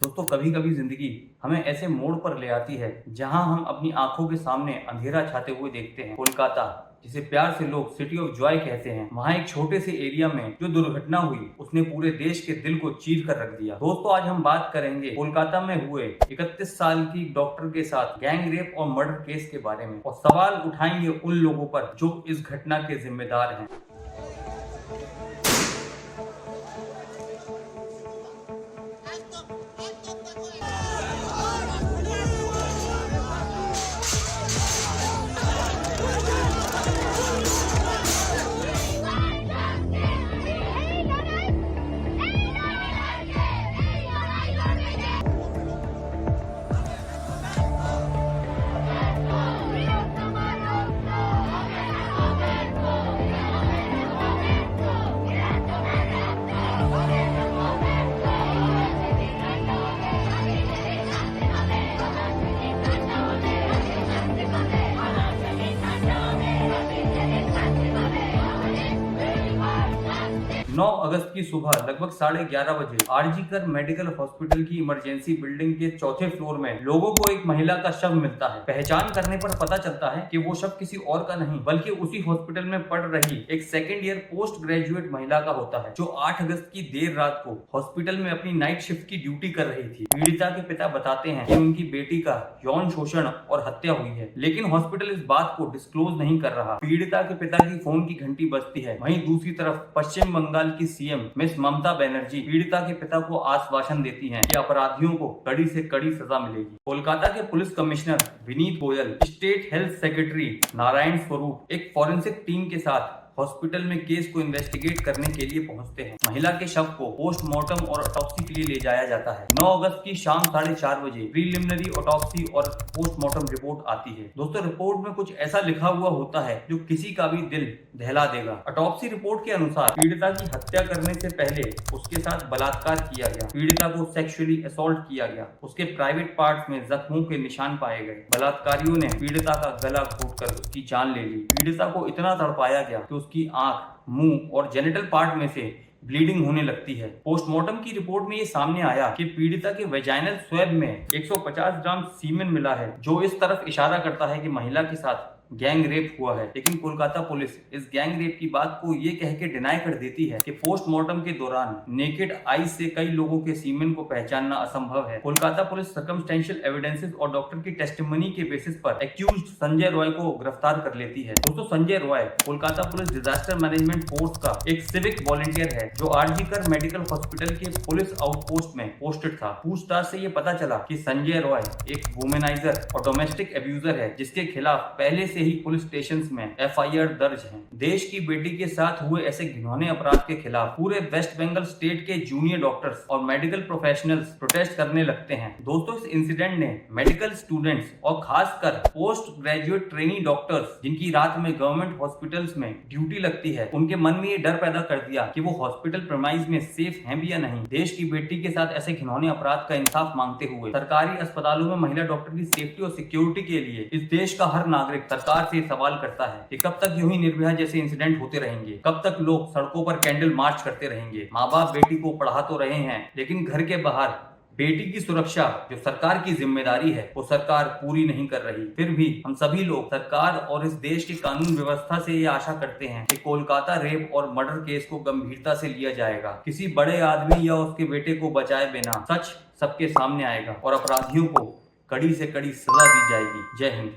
दोस्तों कभी कभी जिंदगी हमें ऐसे मोड़ पर ले आती है जहां हम अपनी आंखों के सामने अंधेरा छाते हुए देखते हैं। कोलकाता, जिसे प्यार से लोग सिटी ऑफ जॉय कहते हैं, वहां एक छोटे से एरिया में जो दुर्घटना हुई उसने पूरे देश के दिल को चीर कर रख दिया। दोस्तों आज हम बात करेंगे कोलकाता में हुए 31 साल की डॉक्टर के साथ गैंग रेप और मर्डर केस के बारे में, और सवाल उठाएंगे उन लोगों पर जो इस घटना के जिम्मेदार हैं। 9 अगस्त की सुबह लगभग 11:30 बजे आरजीकर मेडिकल हॉस्पिटल की इमरजेंसी बिल्डिंग के चौथे फ्लोर में लोगों को एक महिला का शव मिलता है। पहचान करने पर पता चलता है कि वो शव किसी और का नहीं बल्कि उसी हॉस्पिटल में पढ़ रही एक सेकेंड ईयर पोस्ट ग्रेजुएट महिला का होता है, जो 8 अगस्त की देर रात को हॉस्पिटल में अपनी नाइट शिफ्ट की ड्यूटी कर रही थी। पीड़िता के पिता बताते हैं कि उनकी बेटी का यौन शोषण और हत्या हुई है, लेकिन हॉस्पिटल इस बात को डिस्क्लोज नहीं कर रहा। पीड़िता के पिता की फोन की घंटी बजती है। वहीं दूसरी तरफ पश्चिम बंगाल की सीएम मिस ममता बनर्जी पीड़िता के पिता को आश्वासन देती हैं कि अपराधियों को कड़ी से कड़ी सजा मिलेगी। कोलकाता के police commissioner Vineet Goyal, state health secretary Narayan स्वरूप एक फॉरेंसिक टीम के साथ हॉस्पिटल में केस को इन्वेस्टिगेट करने के लिए पहुंचते हैं। महिला के शव को पोस्टमार्टम और ऑटोप्सी के लिए ले जाया जाता है। 9 अगस्त की शाम 4:30 बजे प्रीलिमिनरी ऑटोप्सी और पोस्टमार्टम रिपोर्ट आती है। दोस्तों रिपोर्ट में कुछ ऐसा लिखा हुआ होता है जो किसी का भी दिल दहला देगा। ऑटोप्सी रिपोर्ट के अनुसार पीड़िता की हत्या करने से पहले उसके साथ बलात्कार किया गया, पीड़िता को सेक्सुअली असॉल्ट किया गया, उसके प्राइवेट पार्ट्स में जख्मों के निशान पाए गए, बलात्कारियों ने पीड़िता का गला घोंटकर उसकी जान ले ली, पीड़िता को इतना तड़पाया गया कि उसकी आंख, मुंह और जेनिटल पार्ट में से ब्लीडिंग होने लगती है। पोस्टमार्टम की रिपोर्ट में ये सामने आया कि पीड़िता के वेजाइनल स्वैब में 150 ग्राम सीमेन मिला है, जो इस तरफ इशारा करता है कि महिला के साथ गैंग रेप हुआ है। लेकिन कोलकाता पुलिस इस गैंग रेप की बात को ये कह के डिनाई कर देती है कि पोस्टमार्टम के दौरान नेकेड आई से कई लोगों के सीमेन को पहचानना असंभव है। कोलकाता पुलिस सर्कमस्टेंशियल एविडेंसेस और डॉक्टर की टेस्टिमनी के बेसिस पर एक्यूज्ड संजय रॉय को गिरफ्तार कर लेती है। दोस्तों Sanjay Roy Kolkata police disaster management force का एक सिविक वॉलंटियर है, जो आरजीकर मेडिकल हॉस्पिटल के पुलिस आउटपोस्ट में पोस्टेड था। पूछताछ से ये पता चला कि संजय रॉय एक वुमेनाइजर और डोमेस्टिक एब्यूजर है, जिसके खिलाफ पहले से ही पुलिस स्टेशन में एफआईआर दर्ज है। देश की बेटी के साथ हुए ऐसे घिनौने अपराध के खिलाफ पूरे वेस्ट बंगाल स्टेट के जूनियर डॉक्टर्स और मेडिकल प्रोफेशनल्स प्रोटेस्ट करने लगते हैं। दोस्तों इस इंसिडेंट ने मेडिकल स्टूडेंट्स और खासकर पोस्ट ग्रेजुएट ट्रेनी डॉक्टर्स, जिनकी रात में गवर्नमेंट हॉस्पिटल्स में ड्यूटी लगती है, उनके मन में ये डर पैदा कर दिया कि वो हॉस्पिटल प्रेमाइज में सेफ हैं भी या नहीं। देश की बेटी के साथ ऐसे घिनौने अपराध का इंसाफ मांगते हुए सरकारी अस्पतालों में महिला डॉक्टर की सेफ्टी और सिक्योरिटी के लिए इस देश का हर नागरिक सरकार से सवाल करता है कि कब तक यूं ही निर्भया जैसे इंसिडेंट होते रहेंगे, कब तक लोग सड़कों पर कैंडल मार्च करते रहेंगे। माँ बाप बेटी को पढ़ा तो रहे हैं, लेकिन घर के बाहर बेटी की सुरक्षा जो सरकार की जिम्मेदारी है वो सरकार पूरी नहीं कर रही। फिर भी हम सभी लोग सरकार और इस देश की कानून व्यवस्था से ये आशा करते हैं कि कोलकाता रेप और मर्डर केस को गंभीरता से लिया जाएगा। किसी बड़े आदमी या उसके बेटे को बचाए बिना सच सबके सामने आएगा और अपराधियों को कड़ी से कड़ी सजा दी जाएगी। जय हिंद।